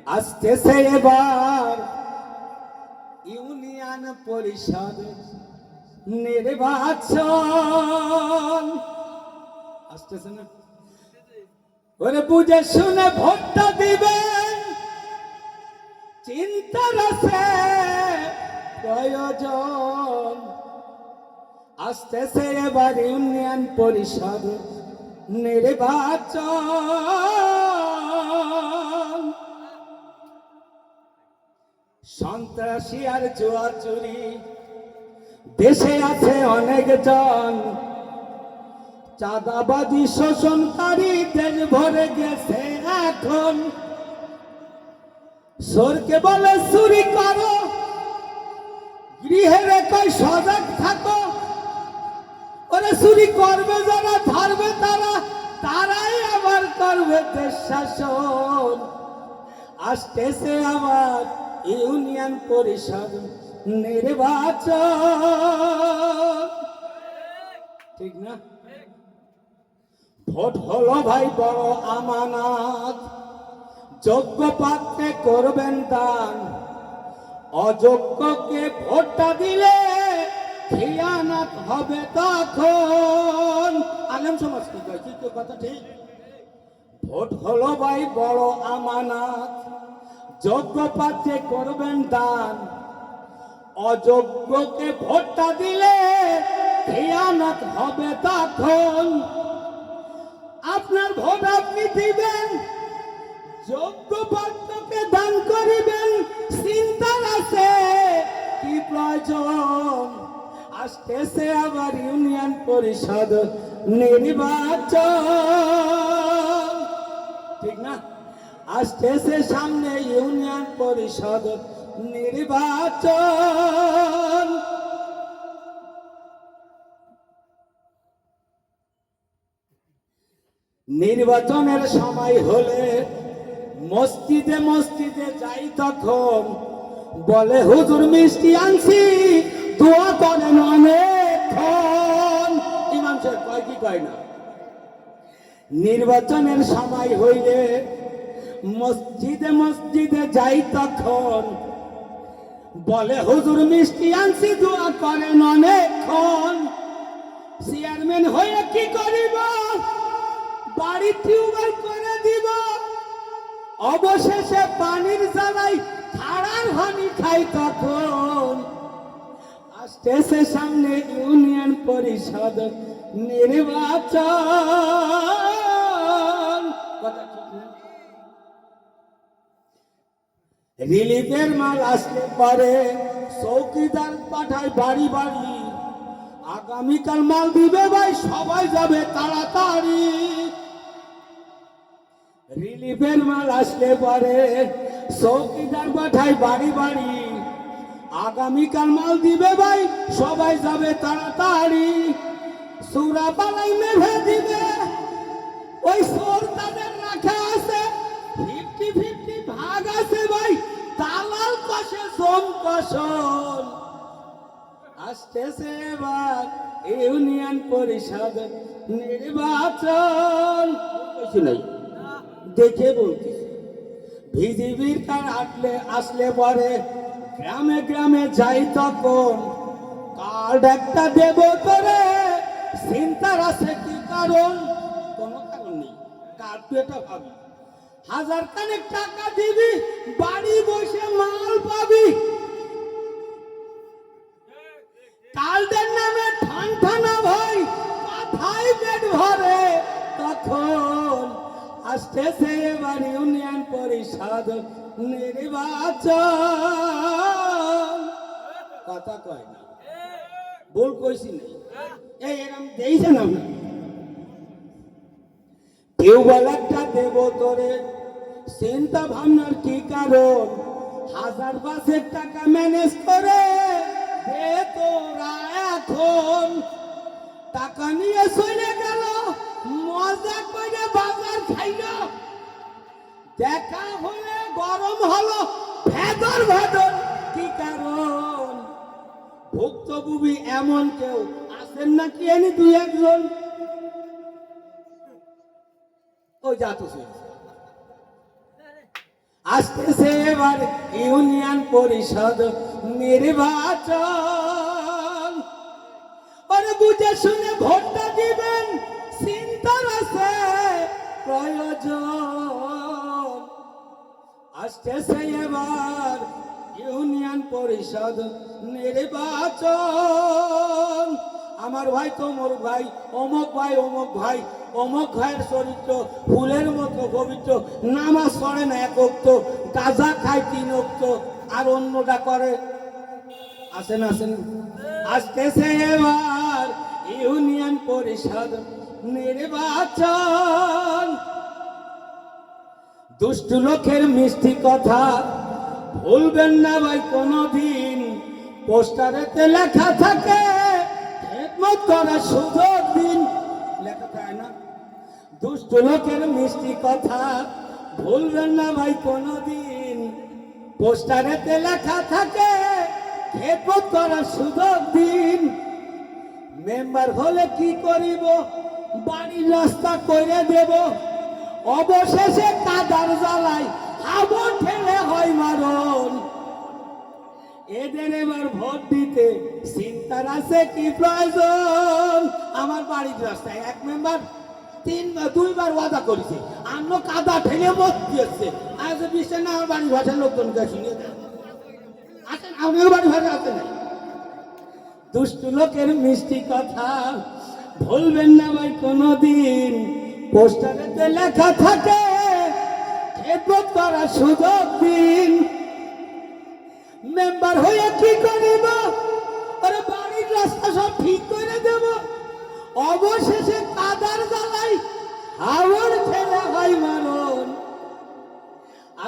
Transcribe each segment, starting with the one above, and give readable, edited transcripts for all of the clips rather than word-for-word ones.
আসতেছে এবার ইউনিয়ন পরিষদ নির্বাচন। আসতেছে না? ওরে বুঝে শুনে ভোটটা দিবেন, চিন্তার আছে প্রয়োজন। আসতেছে এবার ইউনিয়ন পরিষদ নির্বাচন। সন্ত্রাসী আর জুয়া চুরি দেশে আছে অনেক জন, চাঁদাবাজি শোষণকারী দেশ ভরে গেছে এখন। সরকে বলে চুরি করো, গৃহে রেখে সজাগ থাকো। ওরা চুরি করবে যারা, ধরবে তারা, তারাই আবার করবে দেশ শাসন। আসতেছে আবার ইউনিয়ন পরিষদ নির্বাচন, ঠিক না? ভোট হলো ভাই বড় আমানত, যোগ্য পাত্রে করবেন দান। অযোগ্যকে ভোটটা দিলে খিয়ানত হবে তখন। আলেম সমাজ কি কয়? কি কথা ঠিক? ভোট হলো ভাই বড় আমানত, যোগ্য পাত্রে করবেন দান। অযোগ্যকে ভোটটা দিলে খিয়ানত হবে তখন। আপনার ভোট আপনি দিবেন, যোগ্য পাত্রকে দান করিবেন। চিন্তার আছে কি প্রয়োজন? আসতেছে আবার ইউনিয়ন পরিষদ নির্বাচন, ঠিক না? আসতেছে সামনে ইউনিয়ন পরিষদ নির্বাচন। নির্বাচনের সময় হলে মসজিদে মসজিদে যাই তখন, বলে হুজুর মিষ্টি আনছি, দোয়া করেন অনেকক্ষণ। ইমাম সাহেব কয় কি কয় না? নির্বাচনের সময় হইলে মসজিদে মসজিদে যাই তখন, বলে হুজুর মিষ্টি আনছি, দোয়া করেন অনেকক্ষণ। চেয়ারম্যান হয়ে কি করিব? বাড়ি টিউবওয়েল করে দিব, অবশেষে পানির জ্বালাই ছাড়ার হানি খাই তখন। আসতেছে সামনে ইউনিয়ন পরিষদ নির্বাচন। রিলিফের মাল আসলে পরে চৌকিদার পাঠায় বাড়ি বাড়ি। আগামীকাল মাল দিবে ভাই, সবাই যাবে তাড়াতাড়ি। রিলিফের মাল আসলে পরে চৌকিদার পাঠায় বাড়ি বাড়ি। আগামীকাল মাল দিবে ভাই, সবাই যাবে তাড়াতাড়ি। সুরা পালাই মেভে দিবে, ওই সোর তাদের রাখা আছে। 50-50 ভাগ আছে ভাই, দালাল কষে সোম কষন। আসতেছে এবার ইউনিয়ন পরিষদ নির্বাচন। কিছু নাই, দেখে বলতেছি। বিজেপির কার আসলে পরে গ্রামে গ্রামে যাই তখন, কার্ড একটা দেব তোরে, চিন্তার আছে কি কারণ? কোনো কারণ নেই, কার্ড তুই এটা পাবি। 1000 খানেক টাকা দিবি, বাড়ি বসে মাল পাবি। কার্ডের নামে ঠান ঠানা ভাই, কথাই পেট ভরে তখন। আসতেছে এবার ইউনিয়ন পরিষদ নির্বাচন। কথা কয় না, ভুল কইছি না? এই এরকম দিয়েছেন আমরা। টিউবওয়েল একটা দেব তোরে, চিন্তা ভাবনার কি কারণ? 1000 টাকা ম্যানেজ করে দে তোরা এখন। টাকা নিয়ে চলে গেল, মজা করে বাজার খাইল। দেখা হলে গরম হলো ভেদর ভেদর, কি কারণ? ভুক্তভোগী এমন কেউ আছেন নাকি? এনে 2-1 জন। ওই যা তো আসতেছে এবার ইউনিয়ন পরিষদ নির্বাচন। ওরে বুঝে শুনে ভোটটা দিবেন, চিন্তার আছে প্রয়োজন। আসতেছে এবার ইউনিয়ন পরিষদ নির্বাচন। আমার ভাই তোমর ভাই, অমুক ভাই অমুক ভাই, অমুক ভাইয়ের চরিত্র ফুলের মতো পবিত্র, নামাজ পড়ে না এক ওক্ত, গাঁজা খায় 3 ওক্ত, আর অন্যটা করে। আসেন আসেন, আসতেছে এবার ইউনিয়ন পরিষদ নির্বাচন। দুষ্ট লোকের মিষ্টি কথা ভুলবেন না ভাই কোনদিন, পোস্টারেতে লেখা থাকে খেদমত করার সুযোগ দিন, লেখা থাকে না? দুষ্ট লোকের মিষ্টি কথা ভুলবেন না ভাই কোনদিন, পোস্টারেতে লেখা থাকে খেদমত করার সুযোগ দিন। মেম্বার হলে কি করিব, বাড়ির রাস্তা করে দেব, অবশেষে কাদার জ্বালায় আবর ঠেলে হয় মারণ। এদের এবার ভোট দিতে চিন্তার আছে কি প্রয়োজন? আমার বাড়ির রাস্তায় এক মেম্বার 2বার ওয়াদা করেছে, অন্য কাদা ঠেলে ভোট দিয়েছে। আজ বিশ্বাস না, আমার বাড়ির ভাষার লোকজনকে শুনিয়ে দেন। আসেন, আপনার বাড়ির ভাষা আছে না? দুষ্ট লোকের মিষ্টি কথা ভুলবেন না ভাই কোনদিন, পোস্টারেতে লেখা থাকে খেদমত করার সুযোগ দিন। মেম্বার হয়ে কি করিব, আরে বাড়ির রাস্তা সব ঠিক করে দেব, অবশেষে কাদার জ্বালাই হাওড় ঠেলে হয় মারণ।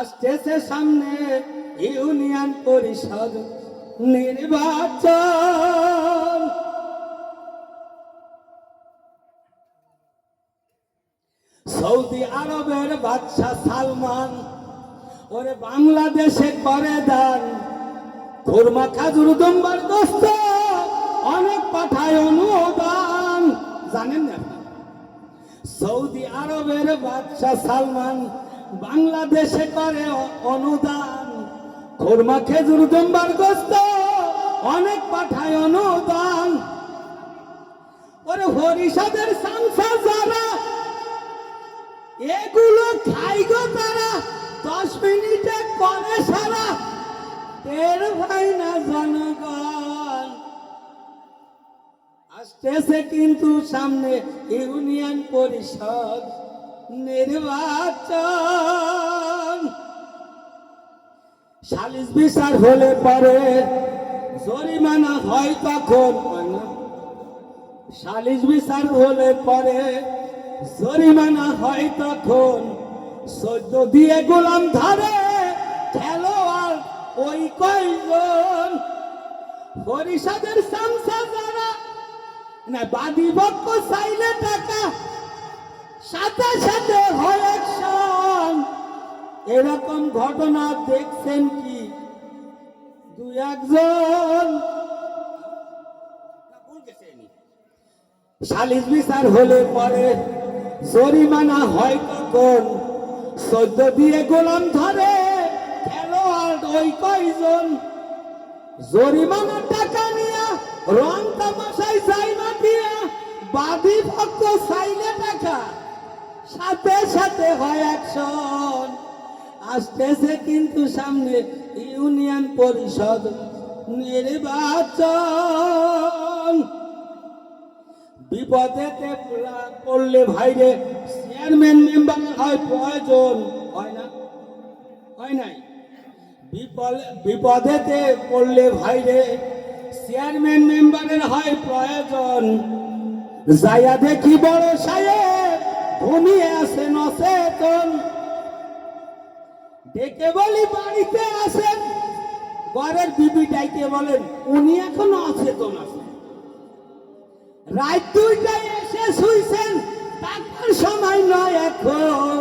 আসতেছে সামনে ইউনিয়ন পরিষদ নির্বাচন। সৌদি আরবের বাদশা সালমান ওরে বাংলাদেশে করে দান, খুরমা খাজুর দুম্বার দোস্ত অনেক পাঠায় অনুদান। জানেন না? সৌদি আরবের বাদশা সালমান বাংলাদেশে করে অনুদান, খুরমা খেজুর দুম্বার দোস্ত অনেক পাঠায় অনুদান। ওরে হরিষাদের সংসার যারা এগুলো খাই গো তারা, 10 মিনিটে করে সারা, টের ভাই না জনগণ। আসতেছে কিন্তু সামনে ইউনিয়ন পরিষদ নির্বাচন। সালিশ বিচার হলে পরে জরিমানা হয় তখন, সালিশ বিচার হলে পরে জরিমানা হয় তখন। 14 দিয়ে গোলাম ধরে খেলোয়াড় ওই কয়জন, পরিষদের সংসদ যারা না বাদী পক্ষ চাইলে টাকা সাথে সাথে হয় অ্যাকশন। এরকম ঘটনা দেখছেন কি 2-1 জন? সালিশ বিচার হলে পরে জরিমানা হয় তখন। 14 দিয়ে গোলাম ধরে খেলোয়াড় ওই কয়জন, জরিমানা টাকা নিয়া রং তামাশায় যাই না দিয়া, বাদী পক্ষ চাইলে টাকা সাথে সাথে হয় অ্যাকশন। আসতেছে কিন্তু সামনে ইউনিয়ন পরিষদ নির্বাচন। বিপদেতে পড়লে ভাইরে চেয়ারম্যান মেম্বারের হয় প্রয়োজন, হয় না? হয় নাই? বিপদেতে পড়লে ভাইরে চেয়ারম্যান মেম্বারের হয় প্রয়োজন। যাইয়া দেখি বড় সাহেব ঘুমিয়ে আছেন অচেতন, ডেকে বলি বাড়িতে আসেন, ঘরের বিবি ডাইকে বলেন উনি এখনো অচেতন আছেন। রাত 2টায় এসে শুইছেন, তার সময় নয় এখন।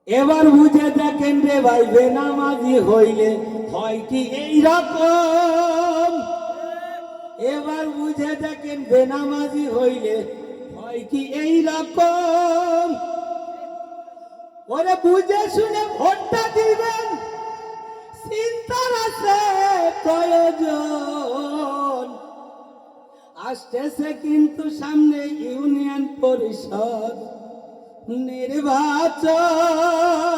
এবার বুঝে দেখেন রে ভাই, বেনামাজি হইলে হয় কি এই রকম। এবার বুঝে দেখেন বেনামাজি হইলে হয় কি এই রকম। ওরে বুঝে শুনে ভোটটা দিবেন, চিন্তার আছে প্রয়োজন। আসতেছে কিন্তু সামনে ইউনিয়ন পরিষদ নির্বাচন।